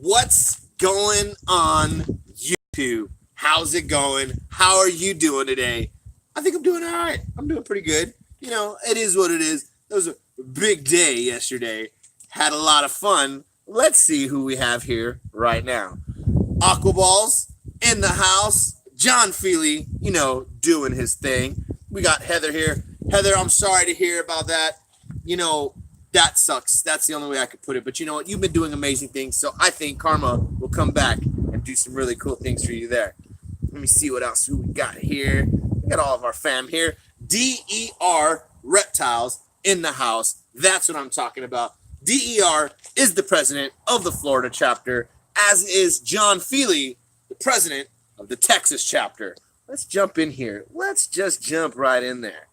What's going on, YouTube? How's it going? How are you doing today? I think I'm doing all right. I'm doing pretty good. You know, it is what it is. It was a big day yesterday. Had a lot of fun. Let's see who we have here right now. Aquaballs in the house. Jon Fealy, you know, doing his thing. We got Heather here. Heather, I'm sorry to hear about that. You know, that sucks. That's the only way I could put it. But you know what? You've been doing amazing things. So I think karma will come back and do some really cool things for you there. Let me see what else we got here. We got all of our fam here. DEA Reptiles in the house. That's what I'm talking about. DER is the president of the Florida chapter, as is Jon Fealy, the president of the Texas chapter. Let's jump in here. Let's just jump right in there.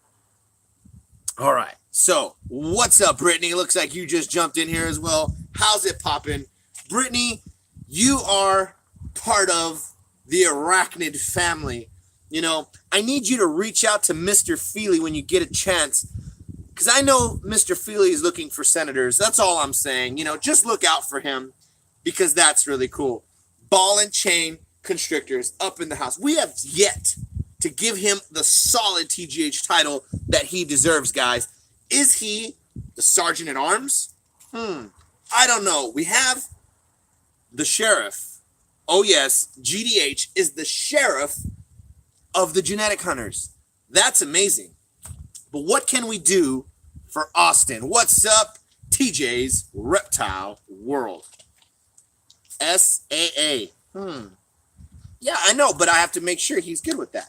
All right. So, what's up, Brittany? Looks like you just jumped in here as well. How's it popping? Brittany, you are part of the arachnid family. You know, I need you to reach out to Mr. Fealy when you get a chance, because I know Mr. Fealy is looking for senators. That's all I'm saying. You know, just look out for him, because that's really cool. Ball and chain constrictors up in the house. We have yet to give him the solid TGH title that he deserves, guys. Is he the sergeant at arms? I don't know. We have the sheriff. Oh yes, GDH is the sheriff of the genetic hunters. That's amazing. But what can we do for Austin? What's up, TJ's Reptile World? SAA. Yeah, I know, but I have to make sure he's good with that.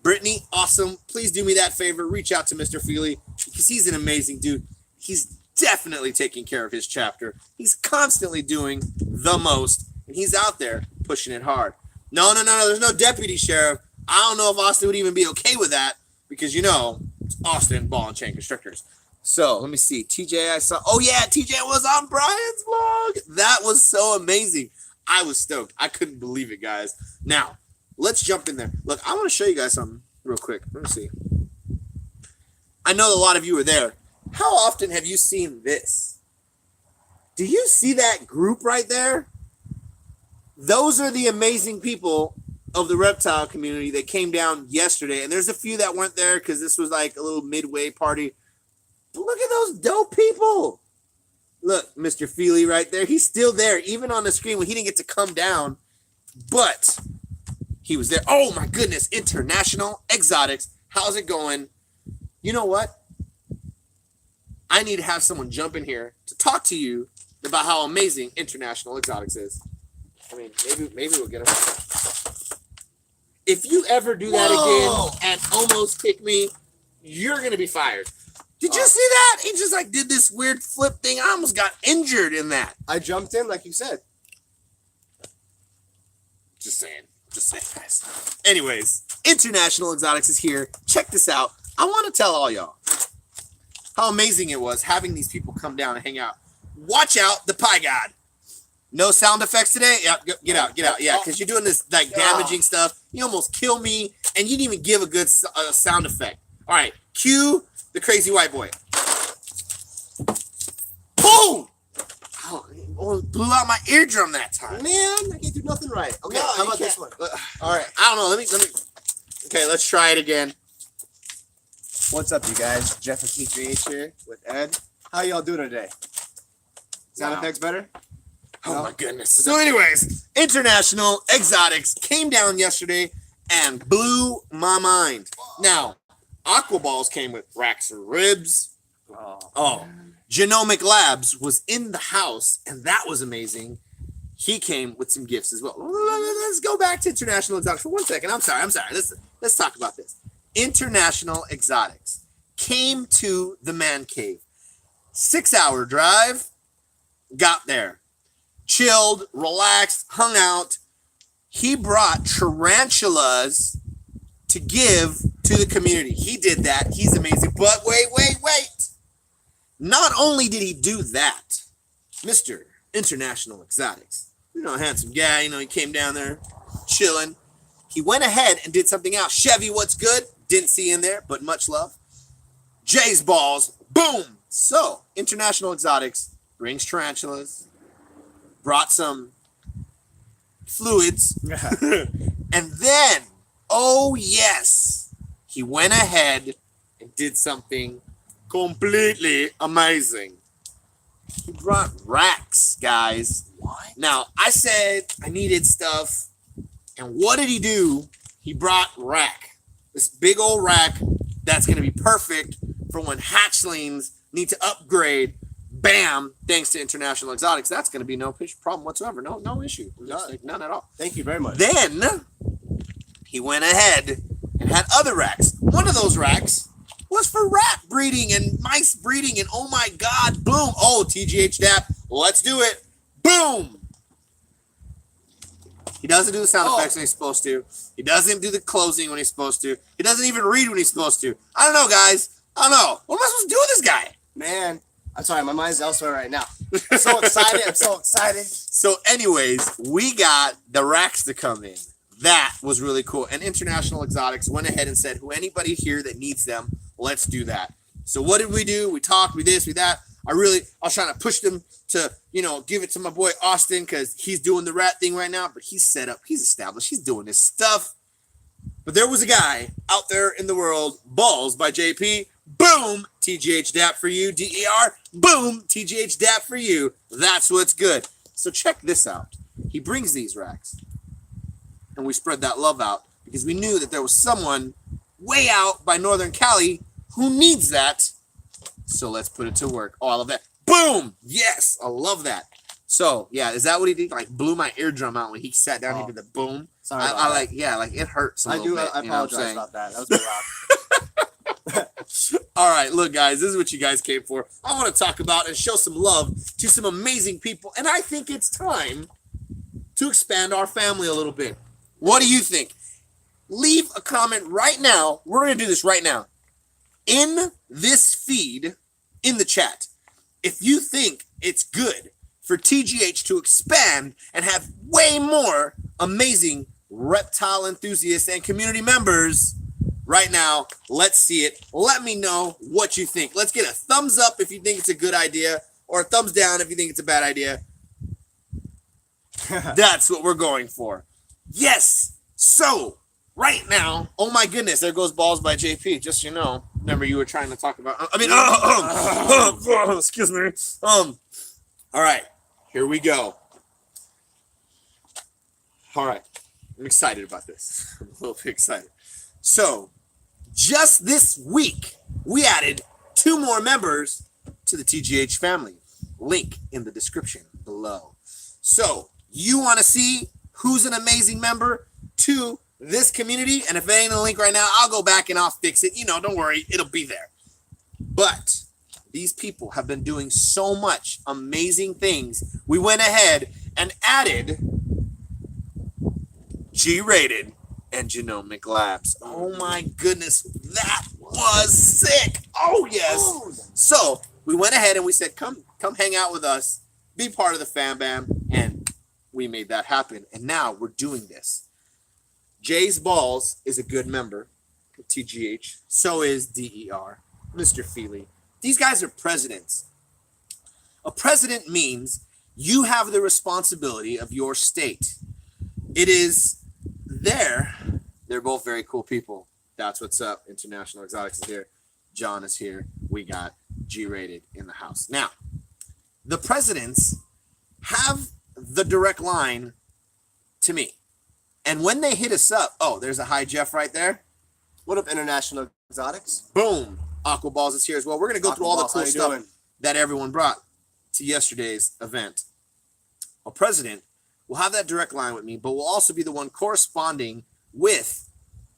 Brittany, awesome. Please do me that favor. Reach out to Mr. Fealy, because he's an amazing dude. He's definitely taking care of his chapter. He's constantly doing the most, and he's out there pushing it hard. No. There's no deputy sheriff. I don't know if Austin would even be okay with that, because, you know, it's Austin Ball and Chain Constrictors. So, let me see. TJ, I saw. Oh, yeah, TJ was on Brian's vlog. That was so amazing. I was stoked. I couldn't believe it, guys. Now, let's jump in there. Look, I want to show you guys something real quick. Let me see. I know a lot of you are there. How often have you seen this? Do you see that group right there? Those are the amazing people of the reptile community that came down yesterday. And there's a few that weren't there because this was like a little midway party. But look at those dope people. Look, Mr. Fealy right there. He's still there, even on the screen when he didn't get to come down. But he was there. Oh, my goodness. International Exotics. How's it going? You know what? I need to have someone jump in here to talk to you about how amazing International Exotics is. I mean, maybe we'll get him. If you ever do that again and almost kick me, you're going to be fired. Did you see that? He just like did this weird flip thing. I almost got injured in that. I jumped in like you said. Just saying, guys. Anyways, International Exotics is here. Check this out. I want to tell all y'all how amazing it was having these people come down and hang out. Watch out, the Pie God. No sound effects today? Yeah, get out. Yeah, because you're doing this like damaging stuff. You almost kill me, and you didn't even give a good sound effect. All right, cue the crazy white boy. Boom! Oh, blew out my eardrum that time. Man, I can't do nothing right. Okay, No, how about you this one? All right, I don't know. Let me. Okay, let's try it again. What's up, you guys? Jeff and Tgh here with Ed. How y'all doing today? Sound effects better? Oh No? my goodness. So anyways, International Exotics came down yesterday and blew my mind. Now, Aquaballs came with racks of ribs. Oh, Genomic Labs was in the house, and that was amazing. He came with some gifts as well. Let's go back to International Exotics for 1 second. I'm sorry. Let's talk about this. International Exotics came to the man cave. 6-hour drive. Got there. Chilled, relaxed, hung out. He brought tarantulas to give to the community. He did that. He's amazing. But wait. Not only did he do that, Mr. International Exotics, you know, handsome guy, you know, he came down there chilling. He went ahead and did something else. Chevy, what's good? Didn't see in there, but much love. Jay's balls. Boom. So, International Exotics brings tarantulas, brought some fluids. And then, oh yes, he went ahead and did something completely amazing. He brought racks, guys. What? Now, I said I needed stuff, and what did he do? He brought rack. This big old rack that's going to be perfect for when hatchlings need to upgrade. Bam! Thanks to International Exotics, that's going to be no problem whatsoever. No issue. None at all. Thank you very much. Then he went ahead and had other racks. One of those racks was for rat breeding and mice breeding, and oh my God, boom! Oh, Tgh DAP, let's do it. Boom! He doesn't do the sound effects when he's supposed to. He doesn't do the closing when he's supposed to. He doesn't even read when he's supposed to. I don't know, guys. I don't know. What am I supposed to do with this guy? Man, I'm sorry, my mind's elsewhere right now. I'm so excited. I'm so excited. So anyways, we got the racks to come in. That was really cool. And International Exotics went ahead and said, anybody here that needs them, let's do that. So what did we do? We talked, we this, we that. I was trying to push them to, give it to my boy Austin because he's doing the rat thing right now. But he's set up, he's established, he's doing his stuff. But there was a guy out there in the world, Balls by JP. Boom, Tgh DAP for you. DER, boom, Tgh DAP for you. That's what's good. So check this out. He brings these racks. And we spread that love out because we knew that there was someone way out by Northern Cali who needs that. So let's put it to work. Oh, I love that. Boom! Yes, I love that. So, yeah, is that what he did? Like, blew my eardrum out when he sat down. He did the boom. Sorry about that. It hurts a little bit. I apologize about that. That was pretty loud. All right, look, guys, this is what you guys came for. I want to talk about and show some love to some amazing people. And I think it's time to expand our family a little bit. What do you think? Leave a comment right now. We're going to do this right now. In this feed, in the chat, if you think it's good for TGH to expand and have way more amazing reptile enthusiasts and community members right now, let's see it. Let me know what you think. Let's get a thumbs up if you think it's a good idea, or a thumbs down if you think it's a bad idea. That's what we're going for. Yes. So right now, oh my goodness, there goes Balls by JP. Just remember you were trying to talk about. Excuse me. All right, here we go. All right, I'm excited about this. I'm a little bit excited. So, just this week, we added 2 more members to the TGH family. Link in the description below. So, you want to see who's an amazing member to this community? And if it ain't a link right now, I'll go back and I'll fix it. Don't worry, it'll be there. But these people have been doing so much amazing things. We went ahead and added G-Rated and Genomic Labs. Oh my goodness, that was sick. Oh yes. So we went ahead and we said, come hang out with us, be part of the fam bam, and we made that happen. And now we're doing this. Jay's Balls is a good member of TGH. So is DER, Mr. Fealy. These guys are presidents. A president means you have the responsibility of your state. It is they're both very cool people. That's what's up. International Exotics is here. John is here. We got G-Rated in the house. Now, the presidents have the direct line to me. And when they hit us up, oh, there's a hi Jeff right there. What up, International Exotics? Boom. Aqua Balls is here as well. We're going to go through all the cool stuff that everyone brought to yesterday's event. A president will have that direct line with me, but will also be the one corresponding with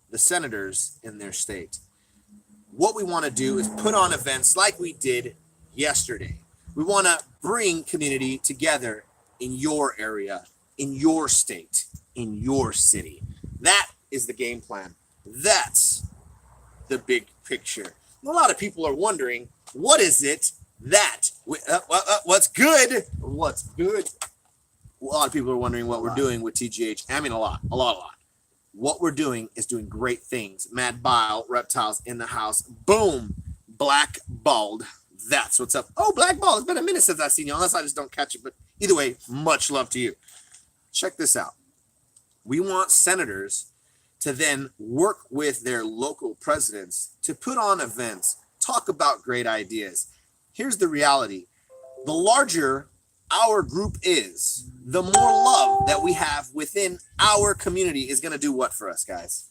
the senators in their state. What we want to do is put on events like we did yesterday. We want to bring community together in your area, in your state, in your city. That is the game plan. That's the big picture. A lot of people are wondering, what is it that what's good? What's good? A lot of people are wondering what we're doing with TGH. I mean, a lot. What we're doing is doing great things. Mad Bile, Reptiles in the house. Boom. Black Bald. That's what's up. Oh, Black Bald. It's been a minute since I've seen you, unless I just don't catch it. But either way, much love to you. Check this out. We want senators to then work with their local presidents to put on events, talk about great ideas. Here's the reality. The larger our group is, the more love that we have within our community is going to do what for us, guys?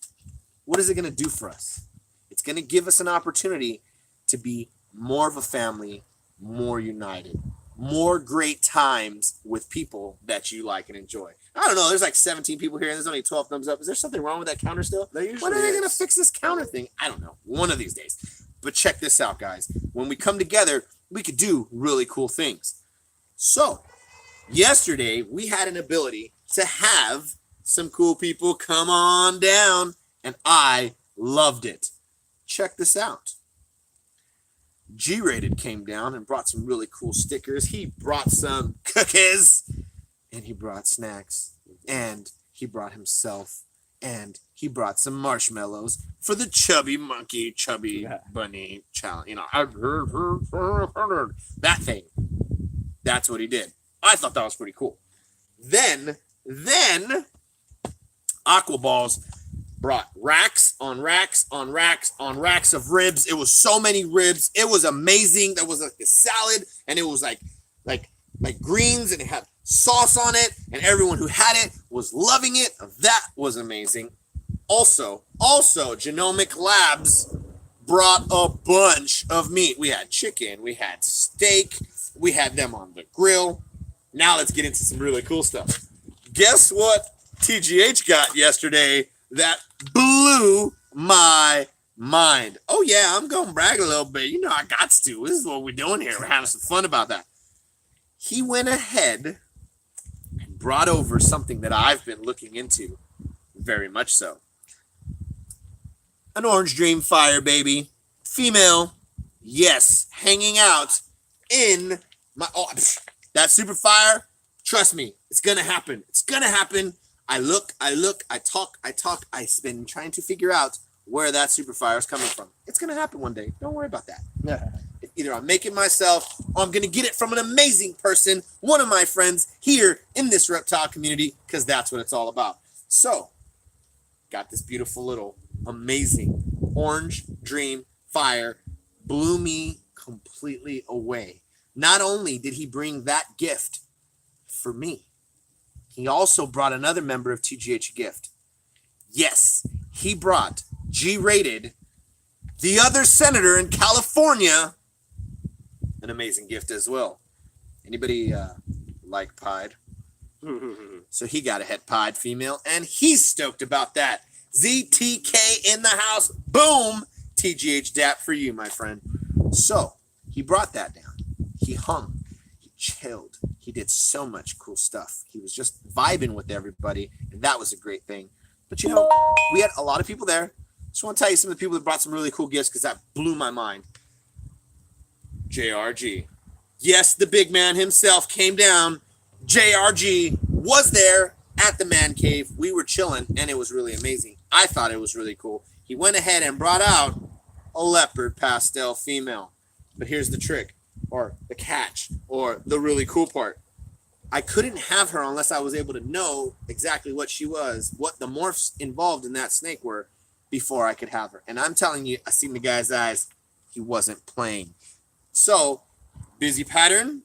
What is it going to do for us? It's going to give us an opportunity to be more of a family, more united, more great times with people that you like and enjoy. I don't know. There's like 17 people here and there's only 12 thumbs up. Is there something wrong with that counter still? When are they going to fix this counter thing? I don't know. One of these days. But check this out, guys. When we come together, we could do really cool things. So, yesterday, we had an ability to have some cool people come on down, and I loved it. Check this out. G-Rated came down and brought some really cool stickers. He brought some cookies, and he brought snacks, and he brought himself, and he brought some marshmallows for the chubby monkey, chubby bunny challenge. You know, that thing. That's what he did. I thought that was pretty cool. Then Aquaballs brought racks on racks on racks on racks of ribs. It was so many ribs. It was amazing. There was like a salad, and it was like greens, and it had sauce on it, and everyone who had it was loving it. That was amazing. Also, Genomic Labs brought a bunch of meat. We had chicken, we had steak, we had them on the grill. Now let's get into some really cool stuff. Guess what TGH got yesterday that blew my mind? Oh yeah, I'm gonna brag a little bit. You know I got to. This is what we're doing here. We're having some fun about that. He went ahead and brought over something that I've been looking into very much so. An Orange Dream Fire, baby. Female. Yes. Hanging out in my... Oh, that super fire, trust me, it's going to happen. It's going to happen. I look, I talk. I've been trying to figure out where that super fire is coming from. It's going to happen one day. Don't worry about that. Yeah. Either I'm making myself or I'm going to get it from an amazing person, one of my friends here in this reptile community, because that's what it's all about. So, got this beautiful little amazing Orange Dream Fire, blew me completely away. Not only did he bring that gift for me, he also brought another member of TGH a gift. Yes, he brought G-Rated, the other senator in California, an amazing gift as well. Anybody like pied? So he got a het pied female, and he's stoked about that. ZTK in the house. Boom. TGH dap for you, my friend. So he brought that down. He hung. He chilled. He did so much cool stuff. He was just vibing with everybody, and that was a great thing. But, you know, we had a lot of people there. Just want to tell you some of the people that brought some really cool gifts because that blew my mind. JRG. Yes, the big man himself came down. JRG was there at the man cave. We were chilling, and it was really amazing. I thought it was really cool. He went ahead and brought out a leopard pastel female. But here's the trick, or the catch, or the really cool part. I couldn't have her unless I was able to know exactly what she was, what the morphs involved in that snake were, before I could have her. And I'm telling you, I seen the guy's eyes. He wasn't playing. So, busy pattern.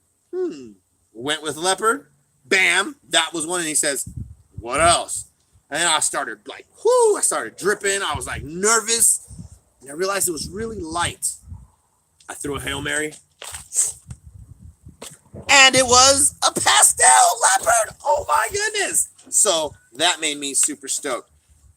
Went with leopard. Bam. That was one. And he says, what else? And then I started like, whoo. I started dripping. I was like nervous. And I realized it was really light. I threw a Hail Mary. And it was a pastel leopard. Oh my goodness. So that made me super stoked.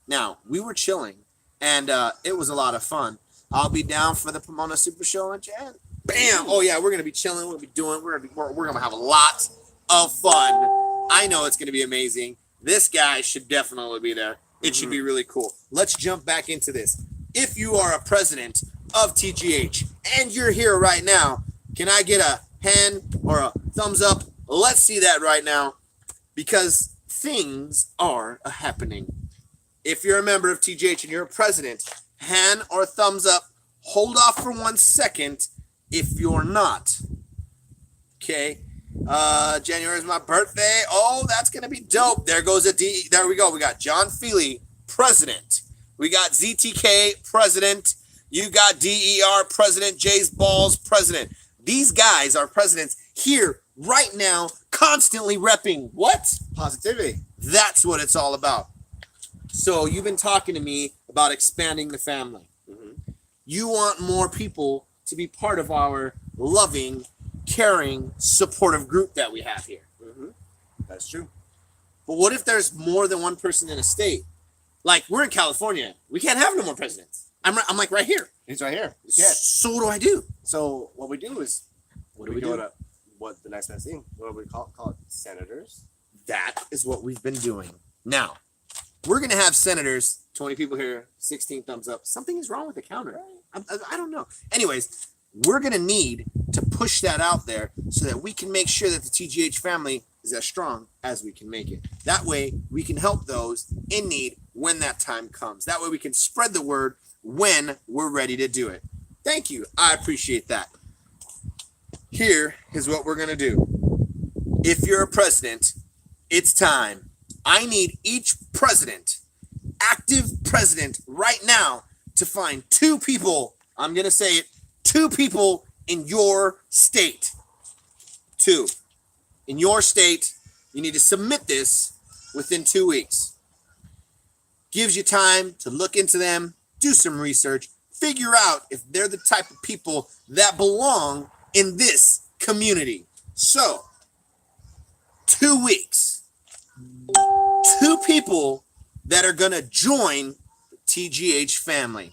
Now, we were chilling. And it was a lot of fun. I'll be down for the Pomona Super Show in Jan. Bam! Oh yeah, we're gonna be chilling. We're gonna have a lot of fun. I know it's gonna be amazing. This guy should definitely be there. It should be really cool. Let's jump back into this. If you are a president of TGH and you're here right now, can I get a hand or a thumbs up? Let's see that right now, because things are happening. If you're a member of TGH and you're a president, hand or thumbs up. Hold off for 1 second if you're not. Okay. January is my birthday. Oh, that's going going to be dope. There goes there we go. We got Jon Fealy, president. We got ZTK, president. You got DER, president. Jay's Balls, president. These guys are presidents here right now, constantly repping what? Positivity. That's what it's all about. So you've been talking to me about expanding the family. Mm-hmm. You want more people to be part of our loving, caring, supportive group that we have here. Mm-hmm. That's true. But what if there's more than one person in a state? Like, we're in California. We can't have no more presidents. I'm like right here. He's right here. You can't. So what do I do? So what we do is, What do we go do? to what the next best thing? What do we call it? Senators. That is what we've been doing. Now, we're going to have senators, 20 people here, 16 thumbs up. Something is wrong with the counter. I don't know. Anyways, we're going to need to push that out there so that we can make sure that the TGH family is as strong as we can make it. That way, we can help those in need when that time comes. That way, we can spread the word when we're ready to do it. Thank you. I appreciate that. Here is what we're going to do. If you're a president, it's time. I need each president, active president right now, to find 2 people, I'm going to say it, 2 people in your state. 2. In your state, you need to submit this within 2 weeks. Gives you time to look into them, do some research, figure out if they're the type of people that belong in this community. So, 2 weeks. 2 people that are going to join the TGH family.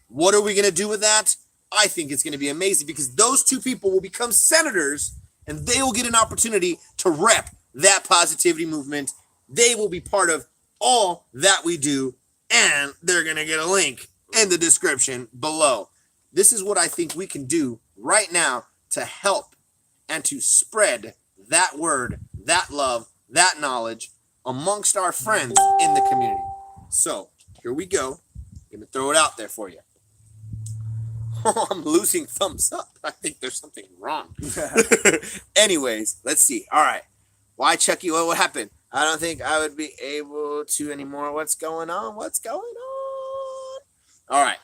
What are we going to do with that? I think it's going to be amazing because those 2 people will become senators and they will get an opportunity to rep that positivity movement. They will be part of all that we do, and they're going to get a link in the description below. This is what I think we can do right now to help and to spread that word, that love, that knowledge amongst our friends in the community. So, here we go. I'm going to throw it out there for you. Oh, I'm losing thumbs up. I think there's something wrong. Anyways, let's see. All right. Why, Chucky? What happened? I don't think I would be able to anymore. What's going on? What's going on? All right.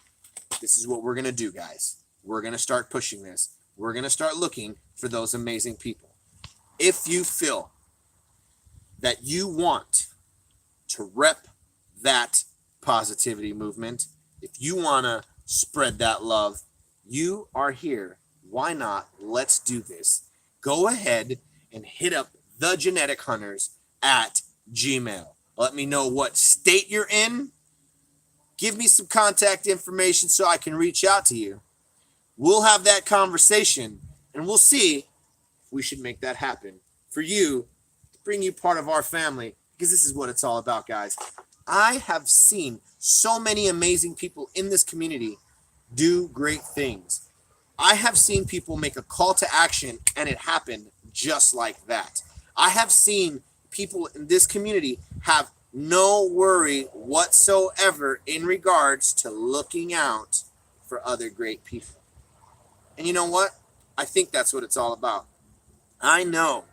This is what we're going to do, guys. We're going to start pushing this. We're going to start looking for those amazing people. If you feel that you want to rep that positivity movement, if you want to spread that love, you are here. Why not? Let's do this. Go ahead and hit up the Genetic Hunters at Gmail. Let me know what state you're in. Give me some contact information so I can reach out to you. We'll have that conversation and we'll see if we should make that happen for you, to bring you part of our family, because this is what it's all about, guys. I have seen so many amazing people in this community do great things. I have seen people make a call to action and it happened just like that. I have seen people in this community have no worry whatsoever in regards to looking out for other great people. And you know what? I think that's what it's all about. I know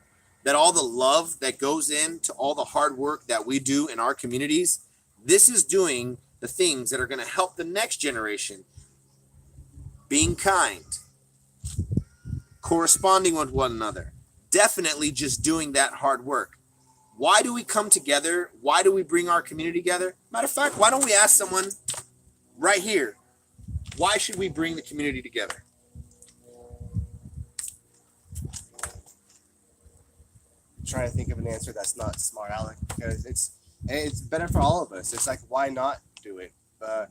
that all the love that goes into all the hard work that we do in our communities, this is doing the things that are going to help the next generation. Being kind, corresponding with one another, definitely just doing that hard work. Why do we come together? Why do we bring our community together? Matter of fact, why don't we ask someone right here, why should we bring the community together? I'm trying to think of an answer that's not smart, Alec, because it's better for all of us. It's like, why not do it?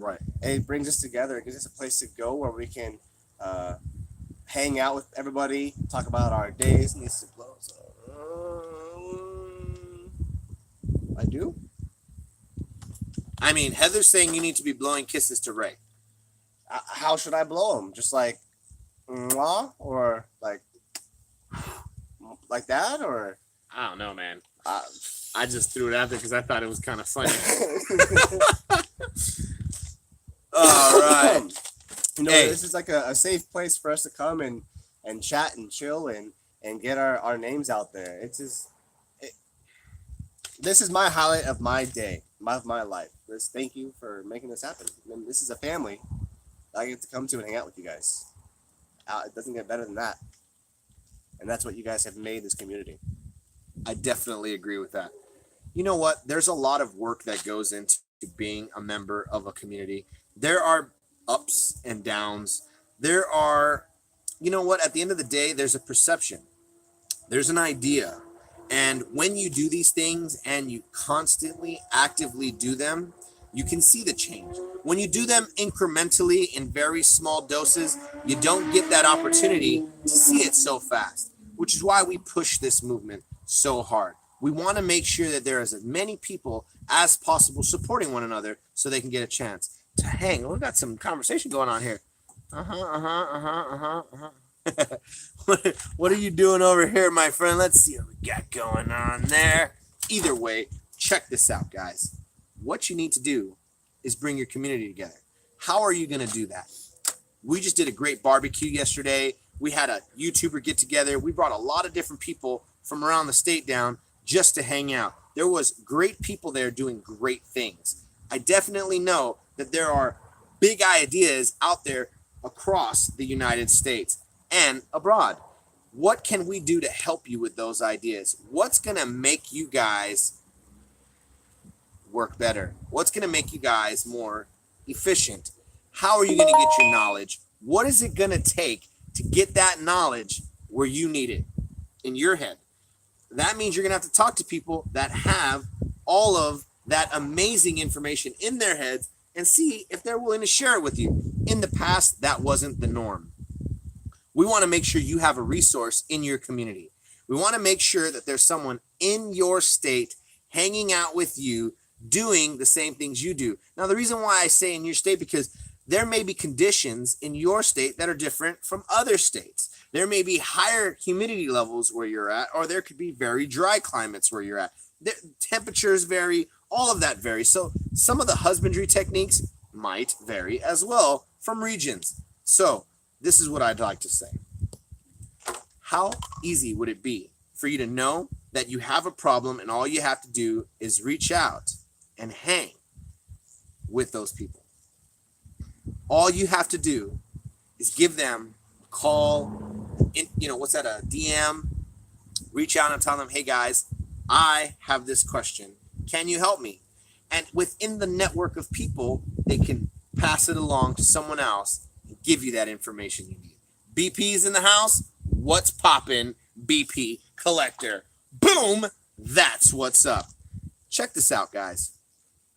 Right. It brings us together. It gives us a place to go where we can hang out with everybody, talk about our days. Needs to blow. So, I do. I mean, Heather's saying you need to be blowing kisses to Ray. How should I blow them? Just like, mwah? Or like that? Or I don't know, man. I just threw it out there because I thought it was kind of funny. All right. This is like a safe place for us to come and chat and chill and get our names out there. It's just This is my highlight of my day, of my life. Thank you for making this happen. And this is a family that I get to come to and hang out with you guys. It doesn't get better than that. And that's what you guys have made this community. I definitely agree with that. You know what? There's a lot of work that goes into being a member of a community. There are ups and downs. There are, you know what? At the end of the day, there's a perception. There's an idea. And when you do these things and you constantly, actively do them, you can see the change. When you do them incrementally in very small doses, you don't get that opportunity to see it so fast, which is why we push this movement so hard. We want to make sure that there is as many people as possible supporting one another so they can get a chance to hang. We've got some conversation going on here. What are you doing over here, my friend? Let's see what we got going on there. Either way, check this out, guys. What you need to do is bring your community together. How are you going to do that? We just did a great barbecue yesterday. We had a YouTuber get together. We brought a lot of different people from around the state down just to hang out. There was great people there doing great things. I definitely know that there are big ideas out there across the United States and abroad. What can we do to help you with those ideas? What's going to make you guys work better? What's going to make you guys more efficient? How are you going to get your knowledge? What is it going to take to get that knowledge where you need it in your head? That means you're going to have to talk to people that have all of that amazing information in their heads and see if they're willing to share it with you. In the past, that wasn't the norm. We want to make sure you have a resource in your community. We want to make sure that there's someone in your state hanging out with you, doing the same things you do. Now, the reason why I say in your state, because there may be conditions in your state that are different from other states. There may be higher humidity levels where you're at, or there could be very dry climates where you're at. The temperatures vary, all of that varies. So some of the husbandry techniques might vary as well from regions. So this is what I'd like to say. How easy would it be for you to know that you have a problem and all you have to do is reach out and hang with those people? All you have to do is give them a call, a DM, reach out and tell them, hey guys, I have this question. Can you help me? And within the network of people, they can pass it along to someone else and give you that information you need. BP's in the house. What's poppin'? BP collector. Boom. That's what's up. Check this out, guys.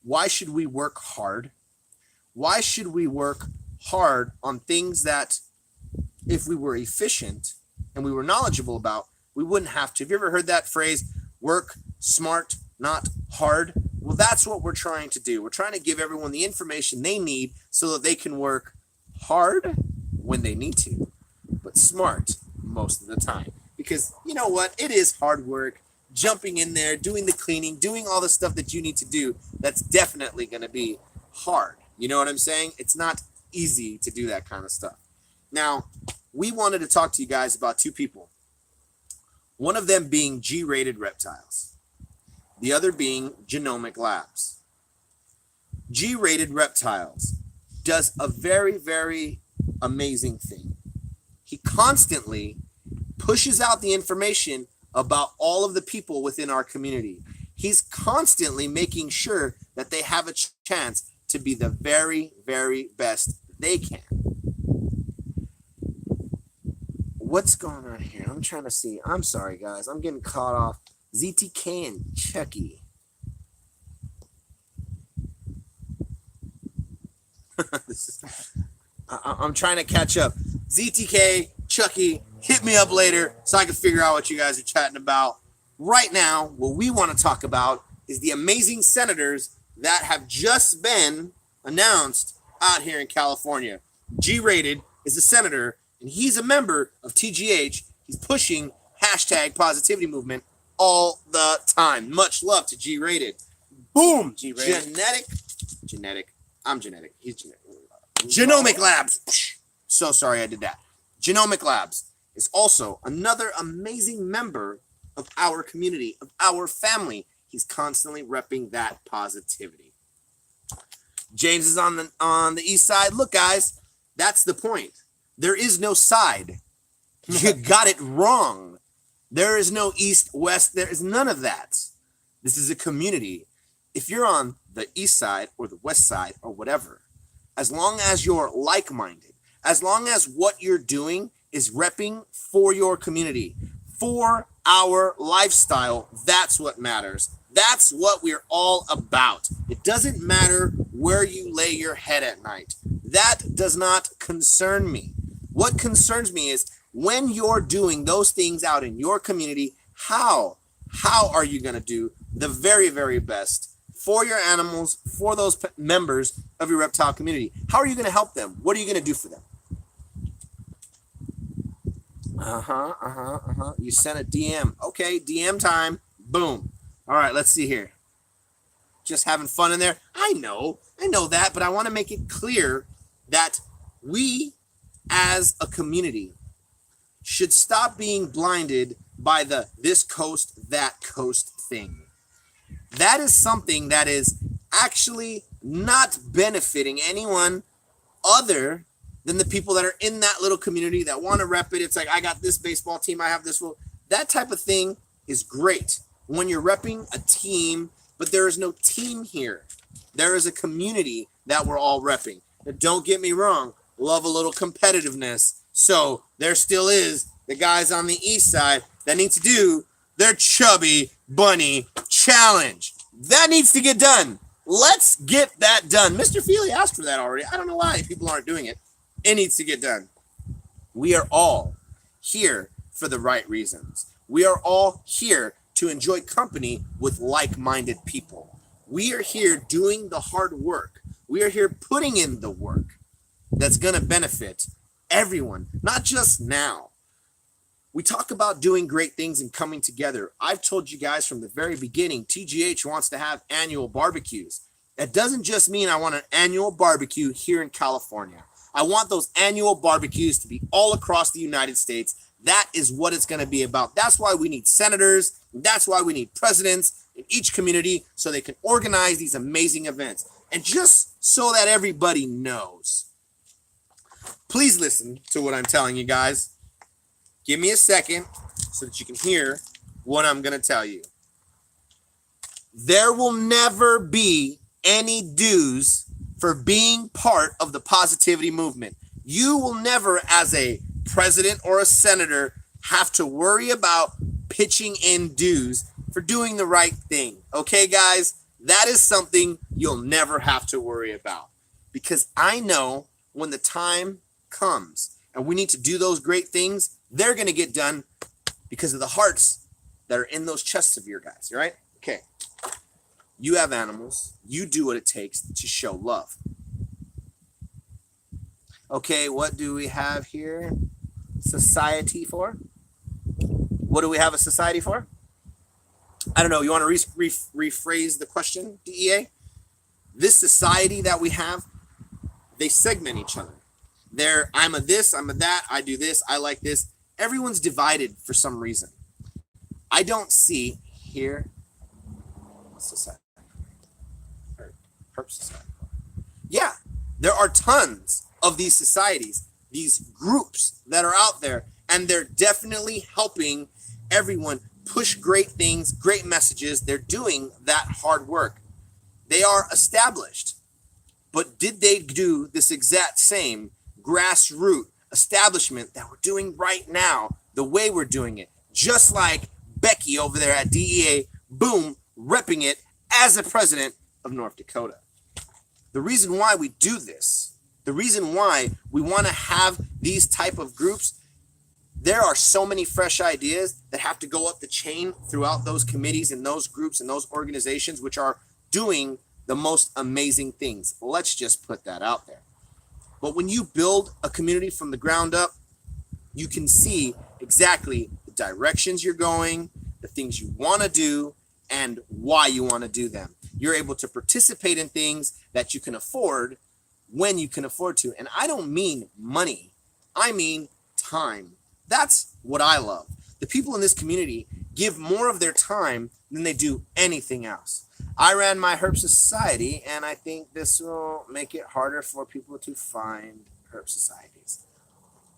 Why should we work hard? Why should we work hard on things that if we were efficient and we were knowledgeable about, we wouldn't have to? Have you ever heard that phrase, work smart, not hard? Well, that's what we're trying to do. We're trying to give everyone the information they need so that they can work hard when they need to, but smart most of the time. Because you know what? It is hard work, jumping in there, doing the cleaning, doing all the stuff that you need to do. That's definitely going to be hard. You know what I'm saying? It's not easy to do that kind of stuff. Now, we wanted to talk to you guys about two people. One of them being G-rated reptiles. The other being Genomic Labs. G-rated reptiles does a very, very amazing thing. He constantly pushes out the information about all of the people within our community. He's constantly making sure that they have a chance to be the very, very best they can. What's going on here? I'm trying to see. I'm sorry, guys. I'm getting caught off. ZTK and Chucky. I'm trying to catch up. ZTK, Chucky, hit me up later so I can figure out what you guys are chatting about. Right now, what we want to talk about is the amazing senators that have just been announced out here in California. G-Rated is a senator, and he's a member of TGH. He's pushing hashtag positivity movement all the time. Much love to G-Rated. Boom! G-Rated. Genetic. I'm genetic. He's genetic. Genomic Labs. So sorry I did that. Genomic Labs is also another amazing member of our community, of our family. He's constantly repping that positivity. James is on the east side. Look, guys, that's the point. There is no side. You got it wrong. There is no east, west. There is none of that. This is a community. If you're on the east side or the west side or whatever, as long as you're like-minded, as long as what you're doing is repping for your community, for our lifestyle, that's what matters. That's what we're all about. It doesn't matter where you lay your head at night. That does not concern me. What concerns me is when you're doing those things out in your community, how are you going to do the very, very best for your animals, for those members of your reptile community? How are you going to help them? What are you going to do for them? You sent a DM. Okay, DM time. Boom. All right, let's see here. Just having fun in there. I know that, but I want to make it clear that we as a community should stop being blinded by the this coast, that coast thing. That is something that is actually not benefiting anyone other than the people that are in that little community that want to rep it. It's like, I got this baseball team, I have this one. That type of thing is great when you're repping a team, but there is no team here. There is a community that we're all repping. Now, don't get me wrong, love a little competitiveness. So there still is the guys on the east side that need to do their chubby bunny challenge. That needs to get done. Let's get that done. Mr. Fealy asked for that already. I don't know why people aren't doing it. It needs to get done. We are all here for the right reasons. We are all here to enjoy company with like-minded people. We are here doing the hard work. We are here putting in the work that's going to benefit everyone, not just now. We talk about doing great things and coming together. I've told you guys from the very beginning, TGH wants to have annual barbecues. That doesn't just mean I want an annual barbecue here in California. I want those annual barbecues to be all across the United States. That is what it's going to be about. That's why we need senators. That's why we need presidents in each community so they can organize these amazing events. And just so that everybody knows, please listen to what I'm telling you guys. Give me a second so that you can hear what I'm going to tell you. There will never be any dues for being part of the positivity movement. You will never, as a president or a senator, have to worry about pitching in dues for doing the right thing. Okay, guys? That is something you'll never have to worry about. Because I know when the time comes and we need to do those great things, they're going to get done because of the hearts that are in those chests of your guys, right? Okay. You have animals. You do what it takes to show love. Okay, what do we have here? Society for? What do we have a society for? I don't know. You want to rephrase the question, DEA? This society that we have, they segment each other. I'm a this, I'm a that, I do this, I like this. Everyone's divided for some reason. I don't see here society. Herp society. Yeah, there are tons of these societies, these groups that are out there, and they're definitely helping everyone push great things, great messages. They're doing that hard work. They are established. But did they do this exact same grassroots establishment that we're doing right now, the way we're doing it? Just like Becky over there at DEA, boom, repping it as the president of North Dakota. The reason why we do this, the reason why we want to have these type of groups, there are so many fresh ideas that have to go up the chain throughout those committees and those groups and those organizations which are doing the most amazing things. Let's just put that out there. But when you build a community from the ground up, you can see exactly the directions you're going, the things you want to do, and why you want to do them. You're able to participate in things that you can afford when you can afford to. And I don't mean money. I mean time. That's what I love. The people in this community give more of their time than they do anything else. I ran my herp society, and I think this will make it harder for people to find herp societies.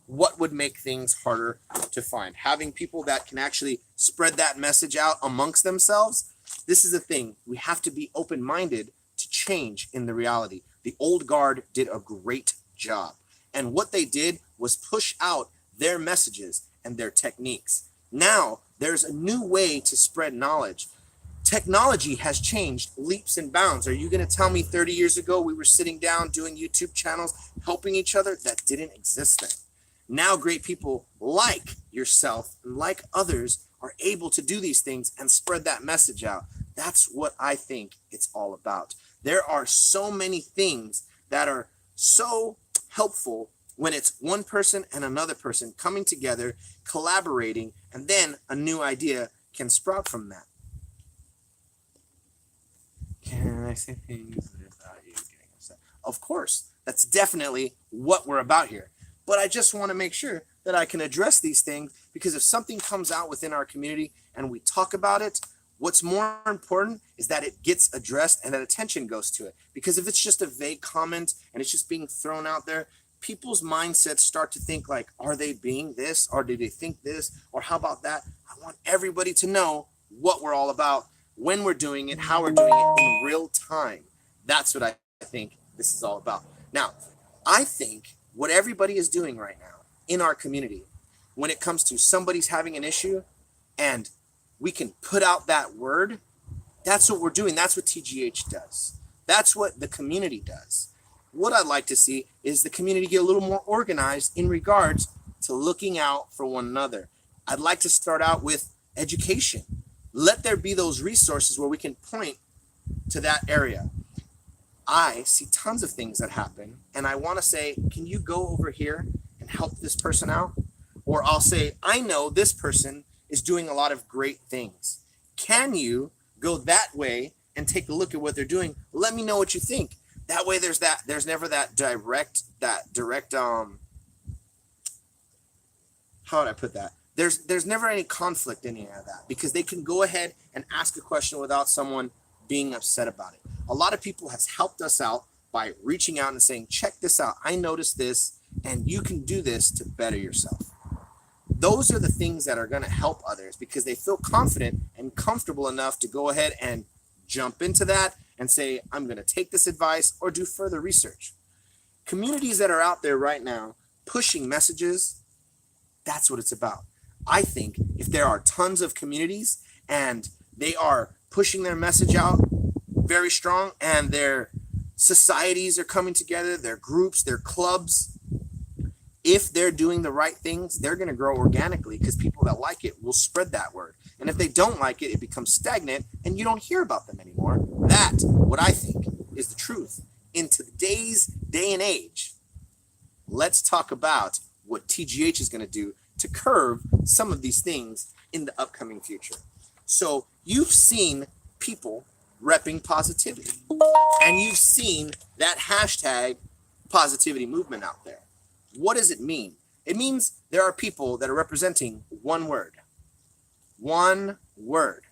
What would make things harder to find? Having people that can actually spread that message out amongst themselves. This is the thing. We have to be open-minded to change in the reality. The old guard did a great job. And what they did was push out their messages and their techniques. Now, there's a new way to spread knowledge. Technology has changed leaps and bounds. Are you going to tell me 30 years ago we were sitting down doing YouTube channels, helping each other? That didn't exist then. Now great people like yourself and like others are able to do these things and spread that message out. That's what I think it's all about. There are so many things that are so helpful when it's one person and another person coming together, collaborating, and then a new idea can sprout from that. Can I say things without you getting upset? Of course, that's definitely what we're about here. But I just want to make sure that I can address these things, because if something comes out within our community and we talk about it, what's more important is that it gets addressed and that attention goes to it. Because if it's just a vague comment and it's just being thrown out there, people's mindsets start to think like, are they being this? Or do they think this? Or how about that? I want everybody to know what we're all about, when we're doing it, how we're doing it in real time. That's what I think this is all about. Now, I think what everybody is doing right now in our community, when it comes to somebody's having an issue and we can put out that word, that's what we're doing. That's what TGH does. That's what the community does. What I'd like to see is the community get a little more organized in regards to looking out for one another. I'd like to start out with education. Let there be those resources where we can point to that area. I see tons of things that happen, and I want to say, can you go over here and help this person out? Or I'll say, I know this person is doing a lot of great things. Can you go that way and take a look at what they're doing? Let me know what you think. That way there's never that direct, how would I put that? There's never any conflict in any of that, because they can go ahead and ask a question without someone being upset about it. A lot of people has helped us out by reaching out and saying, check this out. I noticed this, and you can do this to better yourself. Those are the things that are going to help others, because they feel confident and comfortable enough to go ahead and jump into that and say, I'm going to take this advice or do further research. Communities that are out there right now pushing messages, that's what it's about. I think if there are tons of communities and they are pushing their message out very strong, and their societies are coming together, their groups, their clubs, if they're doing the right things, they're going to grow organically, because people that like it will spread that word. And if they don't like it, it becomes stagnant and you don't hear about them anymore. That, what I think, is the truth. In today's day and age, let's talk about what TGH is going to do to curb some of these things in the upcoming future. So you've seen people repping positivity, and you've seen that hashtag positivity movement out there. What does it mean? It means there are people that are representing one word. One word.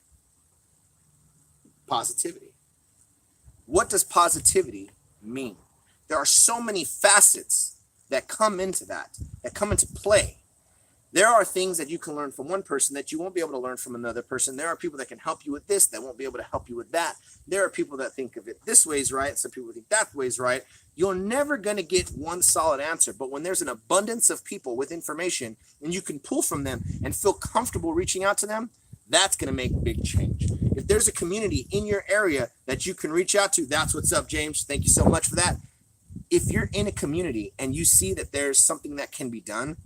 Positivity. What does positivity mean? There are so many facets that come into that come into play. There are things that you can learn from one person that you won't be able to learn from another person. There are people that can help you with this that won't be able to help you with that. There are people that think of it this way is right, some people think that way is right. You're never going to get one solid answer, but when there's an abundance of people with information and you can pull from them and feel comfortable reaching out to them, that's going to make a big change. If there's a community in your area that you can reach out to, that's what's up, James. Thank you so much for that. If you're in a community and you see that there's something that can be done,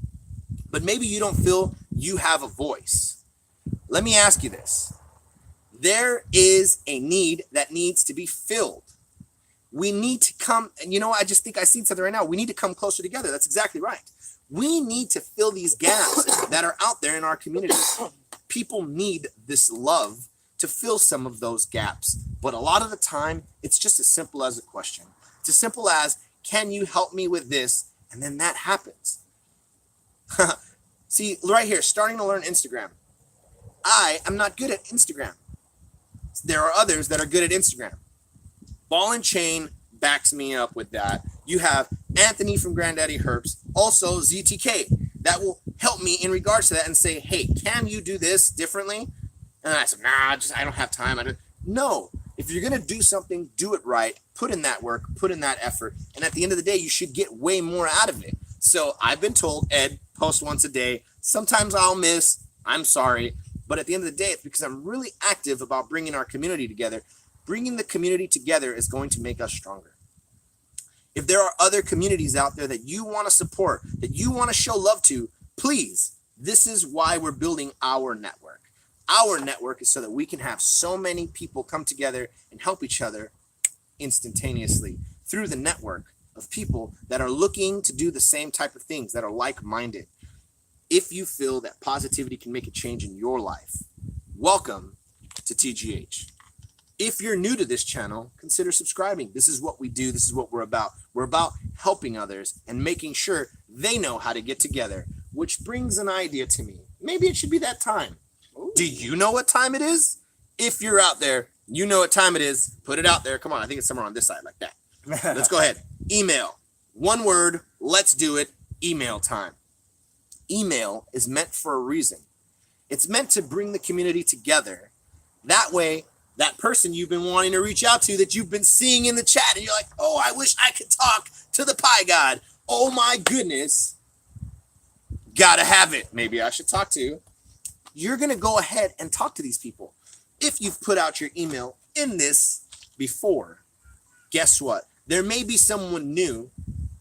but maybe you don't feel you have a voice, let me ask you this. There is a need that needs to be filled. We need to come, and I just think I seen something right now. We need to come closer together. That's exactly right. We need to fill these gaps that are out there in our community. People need this love to fill some of those gaps. But a lot of the time, it's just as simple as a question. It's as simple as, can you help me with this? And then that happens. See, right here, starting to learn Instagram. I am not good at Instagram. There are others that are good at Instagram. Ball and Chain backs me up with that. You have Anthony from Granddaddy Herps, also ZTK, that will help me in regards to that and say, hey, can you do this differently? And I said, nah, I don't have time. No, if you're going to do something, do it right. Put in that work, put in that effort. And at the end of the day, you should get way more out of it. So I've been told, Ed, post once a day. Sometimes I'll miss. I'm sorry. But at the end of the day, it's because I'm really active about bringing our community together. Bringing the community together is going to make us stronger. If there are other communities out there that you want to support, that you want to show love to, please, this is why we're building our network. Our network is so that we can have so many people come together and help each other instantaneously through the network of people that are looking to do the same type of things, that are like-minded. If you feel that positivity can make a change in your life, welcome to TGH. If you're new to this channel, consider subscribing. This is what we do. This is what we're about. We're about helping others and making sure they know how to get together, which brings an idea to me. Maybe it should be that time. Ooh. Do you know what time it is? If you're out there, you know what time it is. Put it out there. Come on, I think it's somewhere on this side like that. Let's go ahead. Email. One word. Let's do it. Email time. Email is meant for a reason. It's meant to bring the community together. That way, that person you've been wanting to reach out to, that you've been seeing in the chat, and you're like, oh, I wish I could talk to the pie god. Oh my goodness. Gotta have it. Maybe I should talk to. You're gonna go ahead and talk to these people. If you've put out your email in this before, guess what? There may be someone new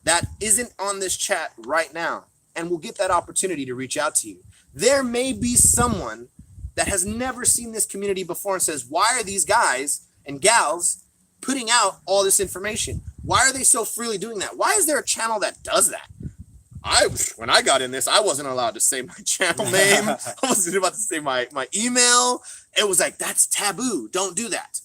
that isn't on this chat right now and will get that opportunity to reach out to you. There may be someone that has never seen this community before and says, why are these guys and gals putting out all this information? Why are they so freely doing that? Why is there a channel that does that? When I got in this, I wasn't allowed to say my channel name. I wasn't about to say my email. It was like, that's taboo. Don't do that.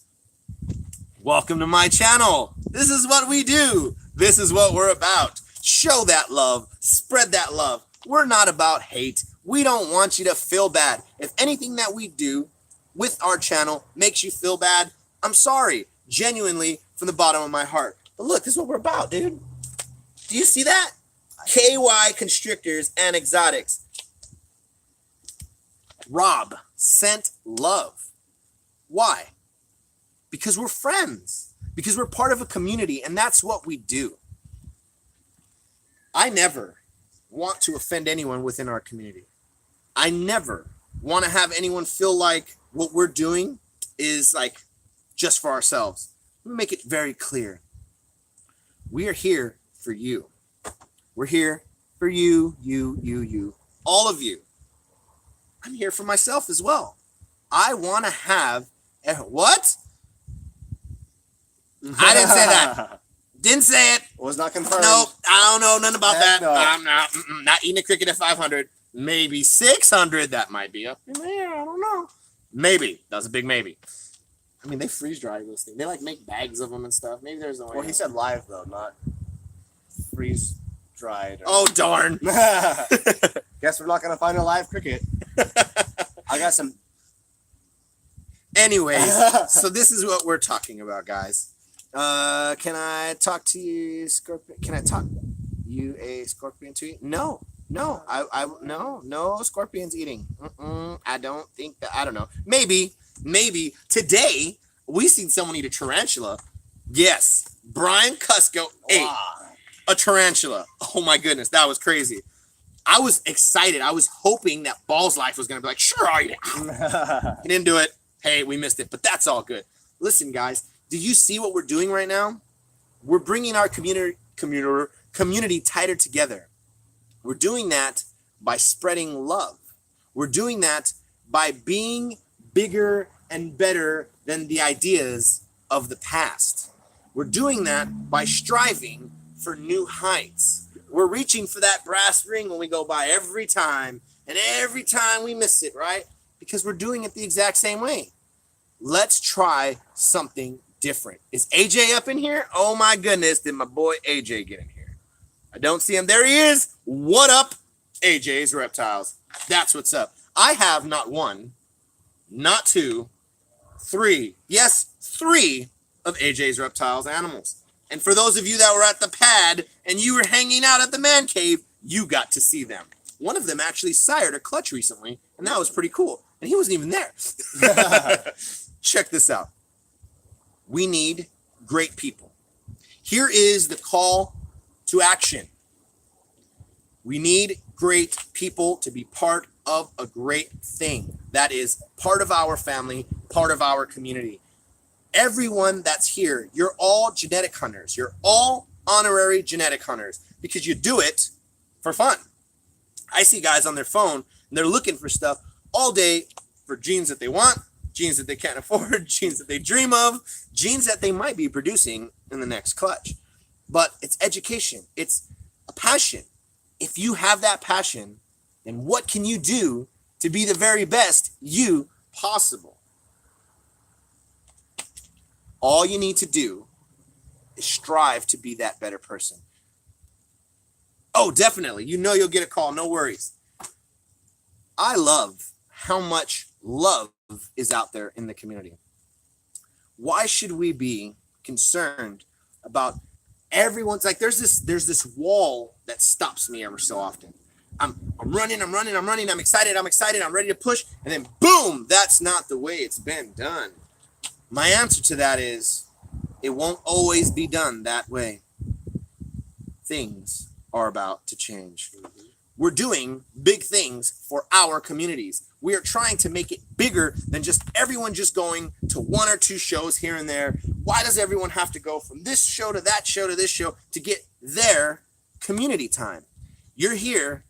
Welcome to my channel. This is what we do. This is what we're about. Show that love. Spread that love. We're not about hate. We don't want you to feel bad. If anything that we do with our channel makes you feel bad, I'm sorry. Genuinely, from the bottom of my heart. But look, this is what we're about, dude. Do you see that? KY Konstrictors and Exotics. Rob sent love. Why? Because we're friends. Because we're part of a community, and that's what we do. I never want to offend anyone within our community. I never want to have anyone feel like what we're doing is like just for ourselves. Let me make it very clear. We are here for you. We're here for you, all of you. I'm here for myself as well. I want to have what? I didn't say that. Didn't say it. Was not confirmed. Nope. I don't know nothing about that. No. I'm not eating a cricket at 500. Maybe 600. That might be up in there. I don't know. Maybe. That was a big maybe. I mean, they freeze dry those things. They like make bags of them and stuff. Maybe there's no way. Well, he said live though, not freeze dried. Oh darn! Guess we're not gonna find a live cricket. I got some. Anyways, so this is what we're talking about, guys. Can I talk to you, Scorpion? Can I talk you a scorpion to eat? No. No scorpions eating. I don't think that. I don't know. Maybe today we seen someone eat a tarantula. Yes, Brian Cusco ate a tarantula. Oh my goodness, that was crazy. I was excited. I was hoping that Ball's Life was gonna be like, sure, I'll eat it. He didn't do it. Hey, we missed it, but that's all good. Listen, guys, do you see what we're doing right now? We're bringing our community tighter together. We're doing that by spreading love. We're doing that by being bigger and better than the ideas of the past. We're doing that by striving for new heights. We're reaching for that brass ring when we go by every time, and every time we miss it, right? Because we're doing it the exact same way. Let's try something different. Is AJ up in here? Oh my goodness, did my boy AJ get in here? I don't see him. There he is. What up, AJ's Reptiles? That's what's up. I have not one, not 2, 3. Yes, 3 of AJ's Reptiles animals. And for those of you that were at the pad and you were hanging out at the man cave, you got to see them. One of them actually sired a clutch recently, and that was pretty cool. And he wasn't even there. Check this out. We need great people. Here is the call to action. We need great people to be part of a great thing that is part of our family, part of our community. Everyone that's here, you're all genetic hunters. You're all honorary genetic hunters because you do it for fun. I see guys on their phone and they're looking for stuff all day for genes that they want, genes that they can't afford, genes that they dream of, genes that they might be producing in the next clutch. But it's education. It's a passion. If you have that passion, then what can you do to be the very best you possible? All you need to do is strive to be that better person. Oh, definitely. You know you'll get a call. No worries. I love how much love is out there in the community. Why should we be concerned about everyone's like there's this wall that stops me ever so often. I'm running, I'm excited, I'm ready to push, and then boom, that's not the way it's been done. My answer to that is it won't always be done that way. Things are about to change. We're doing big things for our communities. We are trying to make it bigger than just everyone just going to 1 or 2 shows here and there. Why does everyone have to go from this show to that show to this show to get their community time? You're here.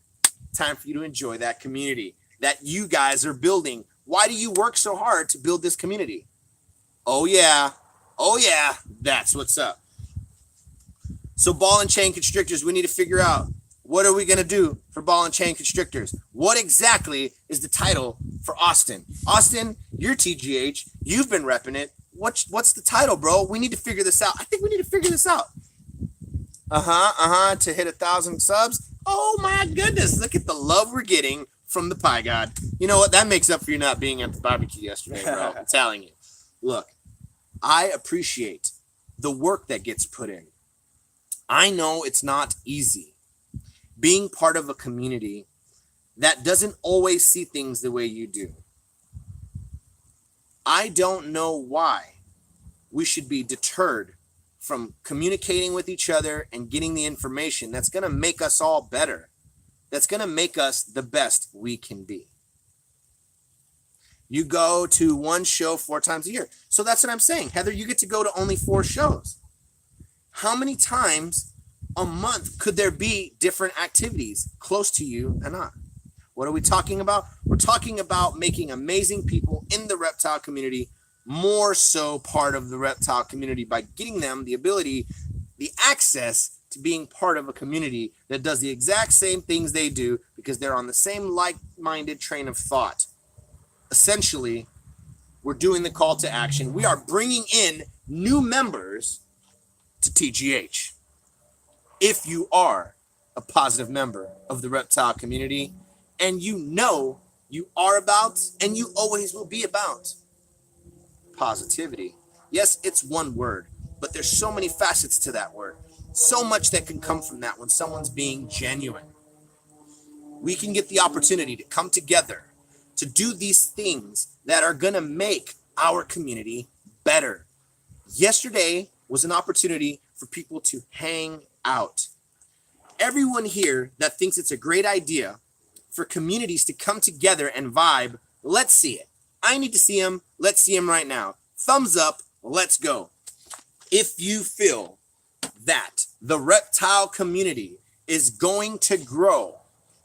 Time for you to enjoy that community that you guys are building. Why do you work so hard to build this community? Oh yeah, that's what's up. So ball and chain constrictors, we need to figure out what are we going to do for ball and chain constrictors? What exactly is the title for Austin? Austin, you're TGH. You've been repping it. What's the title, bro? We need to figure this out. I think we need to figure this out. To hit 1,000 subs. Oh my goodness, look at the love we're getting from the Pie God. You know what? That makes up for you not being at the barbecue yesterday, bro. I'm telling you. Look, I appreciate the work that gets put in. I know it's not easy being part of a community that doesn't always see things the way you do. I don't know why we should be deterred from communicating with each other and getting the information that's going to make us all better, that's going to make us the best we can be. You go to one show 4 times a year. So that's what I'm saying. Heather, you get to go to only 4 shows. How many times a month could there be different activities close to you and not? What are we talking about? We're talking about making amazing people in the reptile community more so part of the reptile community by getting them the ability, the access to being part of a community that does the exact same things they do because they're on the same like-minded train of thought. Essentially, we're doing the call to action. We are bringing in new members to TGH. If you are a positive member of the reptile community and you know you are about and you always will be about positivity. Yes, it's one word, but there's so many facets to that word. So much that can come from that when someone's being genuine. We can get the opportunity to come together to do these things that are going to make our community better. Yesterday was an opportunity for people to hang out. Everyone here that thinks it's a great idea for communities to come together and vibe, let's see it. I need to see them. Let's see them right now. Thumbs up. Let's go. If you feel that the reptile community is going to grow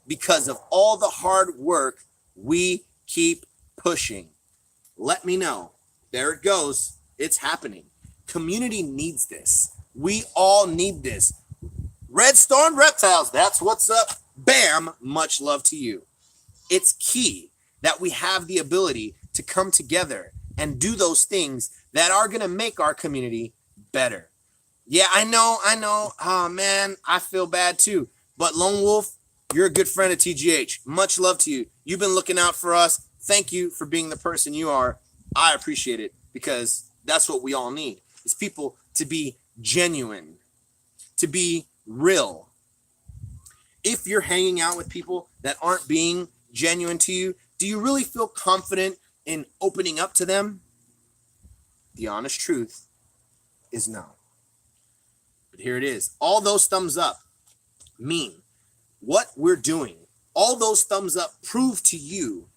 because of all the hard work we keep pushing, let me know. There it goes. It's happening. Community needs this. We all need this. Red Storm Reptiles, that's what's up. Bam, much love to you. It's key that we have the ability to come together and do those things that are going to make our community better. Yeah, I know. Oh, man, I feel bad too. But Lone Wolf, you're a good friend of TGH. Much love to you. You've been looking out for us Thank you for being the person you are. I appreciate it, because that's what we all need, is people to be genuine, to be real. If you're hanging out with people that aren't being genuine to you, do you really feel confident in opening up to them? The honest truth is no. But here it is. All those thumbs up mean what we're doing. All those thumbs up prove to you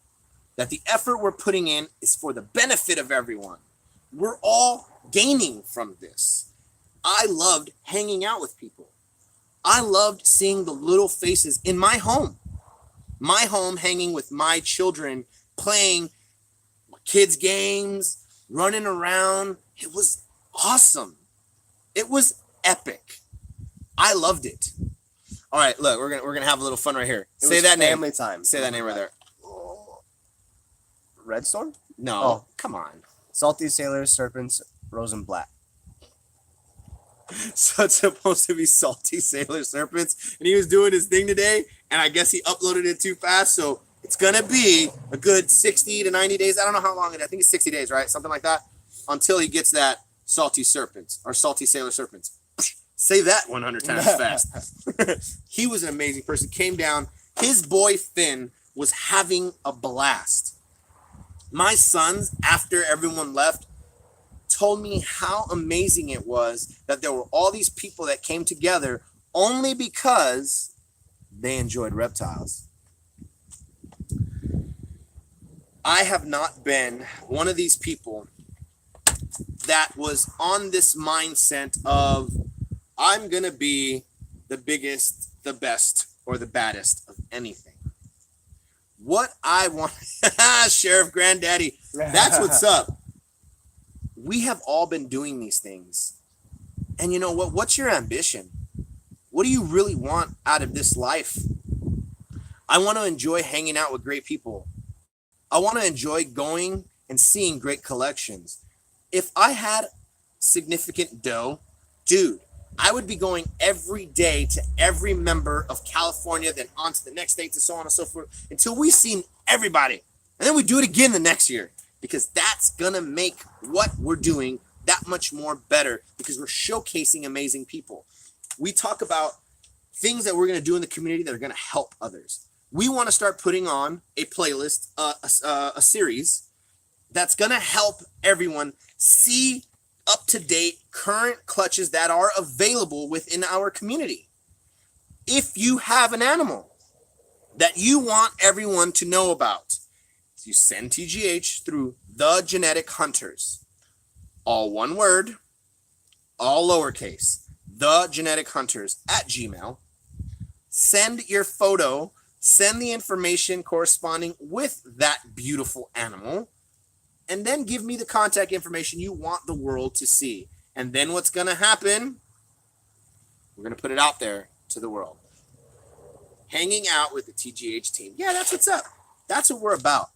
that the effort we're putting in is for the benefit of everyone. We're all gaining from this. I loved hanging out with people. I loved seeing the little faces in my home. My home, hanging with my children, playing kids' games, running around. It was awesome. It was epic. I loved it. All right, look, we're gonna have a little fun right here. Say that name. Family time. Say that name right there. Red Storm? No, Oh. Come on. Salty Sailors, Serpents, Rose and Black. So it's supposed to be Salty Sailor Serpents, and he was doing his thing today, and I guess he uploaded it too fast, so it's gonna be a good 60 to 90 days. I don't know how long it is. I think it's 60 days, right? Something like that, until he gets that Salty Serpents, or Salty Sailor Serpents. Say that 100 times fast. He was an amazing person. Came down. His boy Finn was having a blast. My sons, after everyone left, told me how amazing it was that there were all these people that came together only because they enjoyed reptiles. I have not been one of these people that was on this mindset of, I'm going to be the biggest, the best, or the baddest of anything. What I want, Sheriff Granddaddy, that's what's up. We have all been doing these things. And you know what? What's your ambition? What do you really want out of this life? I want to enjoy hanging out with great people. I want to enjoy going and seeing great collections. If I had significant dough, dude, I would be going every day to every member of California, then on to the next state, to so on and so forth, until we've seen everybody. And then we do it again the next year, because that's going to make what we're doing that much more better, because we're showcasing amazing people. We talk about things that we're going to do in the community that are going to help others. We want to start putting on a playlist, a series that's going to help everyone see up-to-date current clutches that are available within our community. If you have an animal that you want everyone to know about, you send TGH through The Genetic Hunters. All one word, all lowercase. The Genetic Hunters at Gmail. Send your photo, send the information corresponding with that beautiful animal, and then give me the contact information you want the world to see. And then what's going to happen? We're going to put it out there to the world. Hanging out with the TGH team. Yeah, that's what's up. That's what we're about.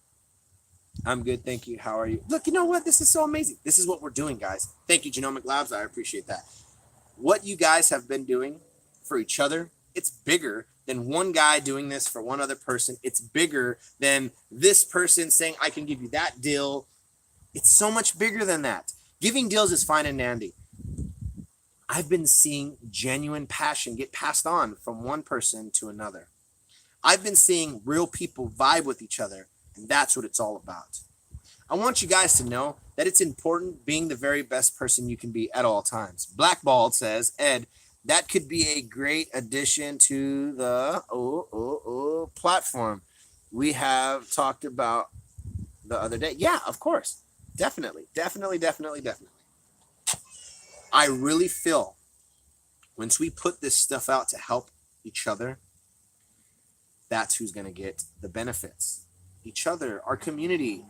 I'm good, thank you. How are you? Look, you know what? This is so amazing. This is what we're doing, guys. Thank you, Genomic Labs. I appreciate that. What you guys have been doing for each other, it's bigger than one guy doing this for one other person. It's bigger than this person saying, I can give you that deal. It's so much bigger than that. Giving deals is fine and dandy. I've been seeing genuine passion get passed on from one person to another. I've been seeing real people vibe with each other, and that's what it's all about. I want you guys to know that it's important being the very best person you can be at all times. Blackballed says, Ed, that could be a great addition to the platform we have talked about the other day. Yeah, of course. Definitely. I really feel once we put this stuff out to help each other, that's who's going to get the benefits. Each other, our community.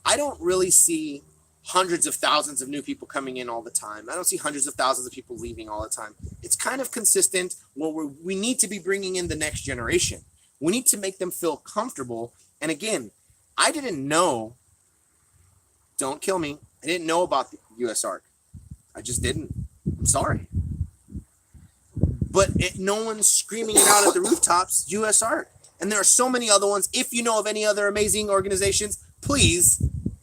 I don't really see hundreds of thousands of new people coming in all the time. I don't see hundreds of thousands of people leaving all the time. It's kind of consistent. Well, we need to be bringing in the next generation. We need to make them feel comfortable. And again, I didn't know, don't kill me, I didn't know about the US ARC. I just didn't. I'm sorry. But no one's screaming it out at the rooftops, US ARC. And there are so many other ones. If you know of any other amazing organizations, please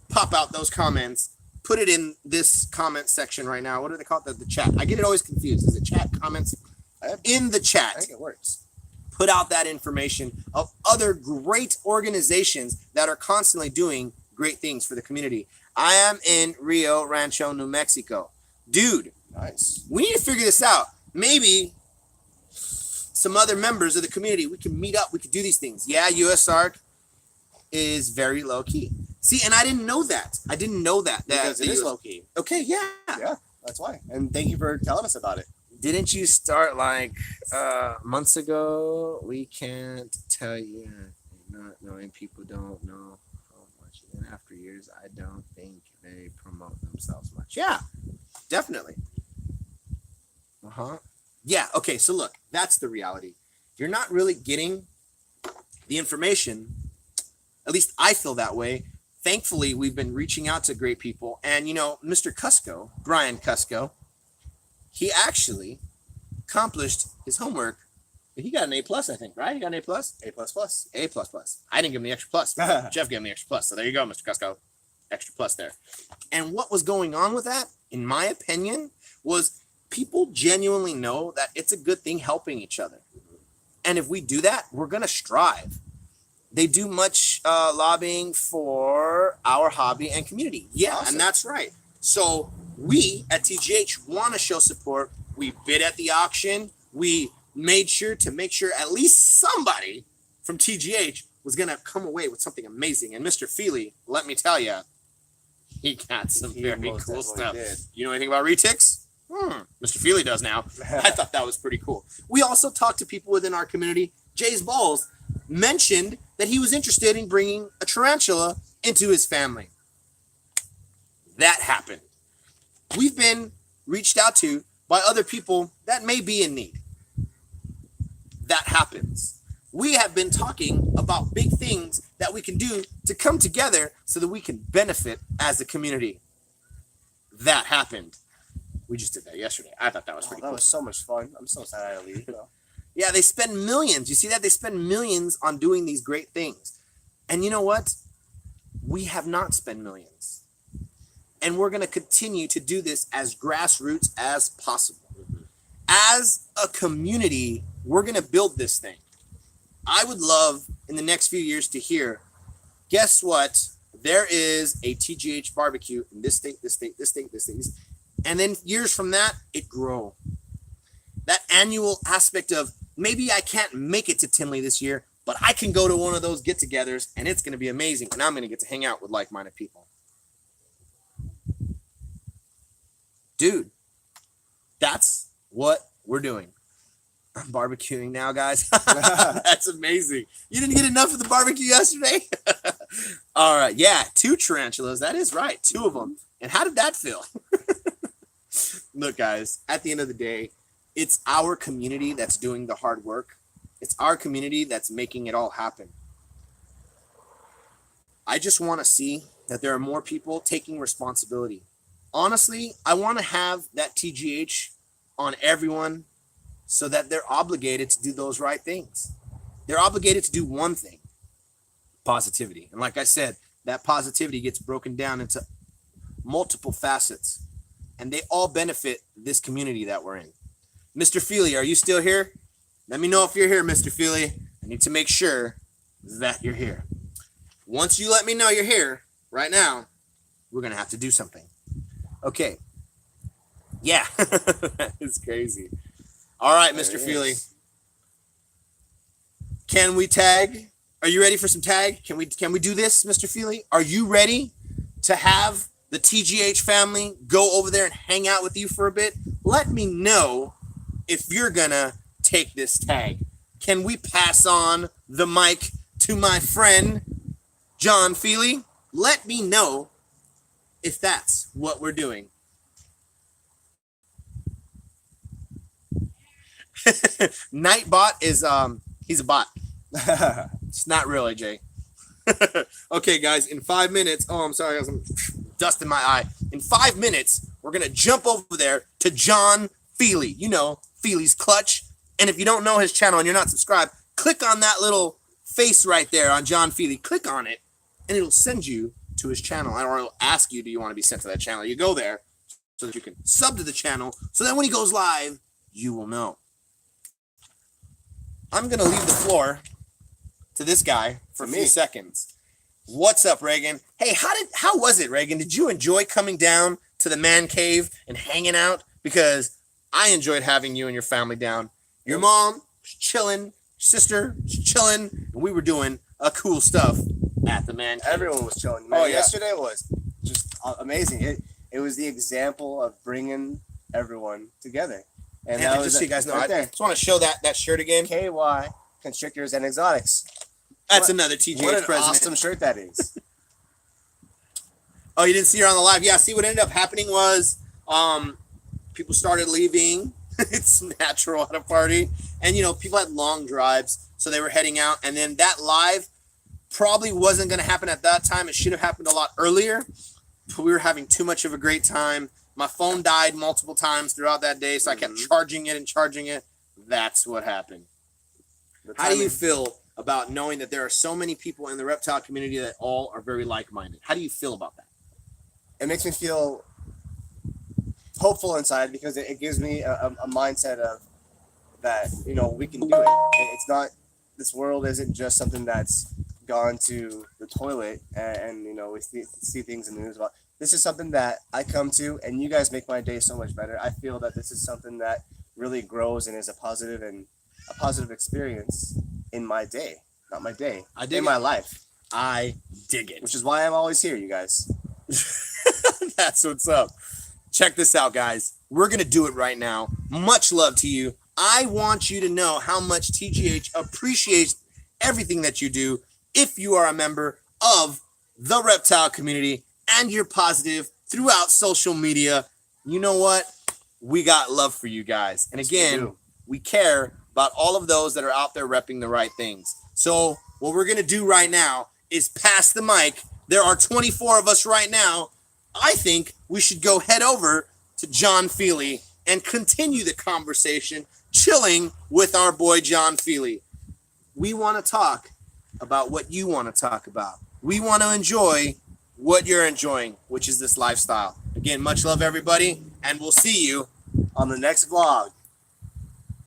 pop out those comments. Put it in this comment section right now. What do they call it? The chat. I get it always confused. Is it chat, comments? In the chat. I think it works. Put out that information of other great organizations that are constantly doing great things for the community. I am in Rio Rancho, New Mexico. Dude, Nice. we need to figure this out. Maybe some other members of the community, we can meet up. We could do these things. Yeah, USARC is very low key. See, and I didn't know that. Because it is low key. Okay, yeah. Yeah, that's why. And thank you for telling us about it. Didn't you start like months ago? We can't tell you. Not knowing people don't know how much. And after years, I don't think they promote themselves much. Yeah, definitely. Yeah, okay, so look, that's the reality. You're not really getting the information. At least I feel that way. Thankfully, we've been reaching out to great people. And, you know, Mr. Cusco, Brian Cusco, he actually accomplished his homework. He got an A+, I think, right? He got an A+? A++. A++. I didn't give him the extra plus. Jeff gave him the extra plus. So there you go, Mr. Cusco. Extra plus there. And what was going on with that, in my opinion, was people genuinely know that it's a good thing helping each other. And if we do that, we're going to strive. They do much lobbying for our hobby and community. Yeah, awesome. And that's right. So we at TGH want to show support. We bid at the auction. We made sure to make sure at least somebody from TGH was going to come away with something amazing. And Mr. Fealy, let me tell you, he got some very cool stuff. Did. You know anything about retics? Mr. Fealy does now. I thought that was pretty cool. We also talked to people within our community. Jay's Balls mentioned that he was interested in bringing a tarantula into his family. That happened. We've been reached out to by other people that may be in need. That happens. We have been talking about big things that we can do to come together so that we can benefit as a community. That happened. We just did that yesterday. I thought that was pretty cool. That was so much fun. I'm so sad I had to leave. Yeah, they spend millions. You see that? They spend millions on doing these great things. And you know what? We have not spent millions. And we're going to continue to do this as grassroots as possible. As a community, we're going to build this thing. I would love in the next few years to hear, guess what? There is a TGH barbecue in this state, this state, this state, this state. And then years from that, it grow. That annual aspect of maybe I can't make it to Tinley this year, but I can go to one of those get-togethers and it's going to be amazing. And I'm going to get to hang out with like-minded people. Dude, that's what we're doing. I'm barbecuing now, guys. That's amazing. You didn't get enough of the barbecue yesterday? All right. Yeah, 2 tarantulas. That is right. 2 of them. And how did that feel? Look, guys, at the end of the day, it's our community that's doing the hard work. It's our community that's making it all happen. I just want to see that there are more people taking responsibility. Honestly, I want to have that TGH on everyone so that they're obligated to do those right things. They're obligated to do one thing, positivity. And like I said, that positivity gets broken down into multiple facets, and they all benefit this community that we're in. Mr. Fealy, are you still here? Let me know if you're here, Mr. Fealy. I need to make sure that you're here. Once you let me know you're here right now, we're going to have to do something. Okay. Yeah. It's crazy. All right, Mr. Fealy. Can we tag? Are you ready for some tag? Can we do this, Mr. Fealy? Are you ready to have the TGH family go over there and hang out with you for a bit? Let me know if you're gonna take this tag. Can we pass on the mic to my friend, Jon Fealy? Let me know if that's what we're doing. Nightbot is he's a bot. It's not really, Jay. Okay, guys, in 5 minutes. Oh, I'm sorry, I got some dust in my eye. In 5 minutes, we're gonna jump over there to Jon Fealy. You know, Fealy's Clutch. And if you don't know his channel and you're not subscribed, click on that little face right there on Jon Fealy. Click on it, and it'll send you to his channel, or it'll ask you, do you want to be sent to that channel? You go there so that you can sub to the channel, so that when he goes live, you will know. I'm going to leave the floor to this guy for a few seconds. What's up, Reagan? Hey, how was it, Reagan? Did you enjoy coming down to the man cave and hanging out? Because I enjoyed having you and your family down. Your mom was chilling, your sister was chilling, and we were doing cool stuff at the man cave. Everyone was chilling. Man, yesterday was just amazing. It was the example of bringing everyone together. And that was just so you guys know, right I just want to show that shirt again. KY, Konstrictors and Exotics. That's another TGH president. president. Awesome shirt that is. Oh, you didn't see her on the live? Yeah, see what ended up happening was people started leaving. It's natural at a party. And, people had long drives, so they were heading out. And then that live probably wasn't going to happen at that time. It should have happened a lot earlier. But we were having too much of a great time. My phone died multiple times throughout that day, so I kept charging it. That's what happened. How do you feel about knowing that there are so many people in the reptile community that all are very like-minded? How do you feel about that? It makes me feel hopeful inside, because it gives me a mindset of that, we can do it. And it's not, this world isn't just something that's gone to the toilet and we see things in the news about. This is something that I come to, and you guys make my day so much better. I feel that this is something that really grows and is a positive experience in my day. Not my day, in my life. I dig it. Which is why I'm always here, you guys. That's what's up. Check this out, guys. We're going to do it right now. Much love to you. I want you to know how much TGH appreciates everything that you do if you are a member of the reptile community and you're positive throughout social media. You know what? We got love for you guys. And again, we care about all of those that are out there repping the right things. So what we're going to do right now is pass the mic. There are 24 of us right now. I think we should go head over to Jon Fealy and continue the conversation, chilling with our boy Jon Fealy. We want to talk about what you want to talk about. We want to enjoy what you're enjoying, which is this lifestyle. Again, much love, everybody, and we'll see you on the next vlog.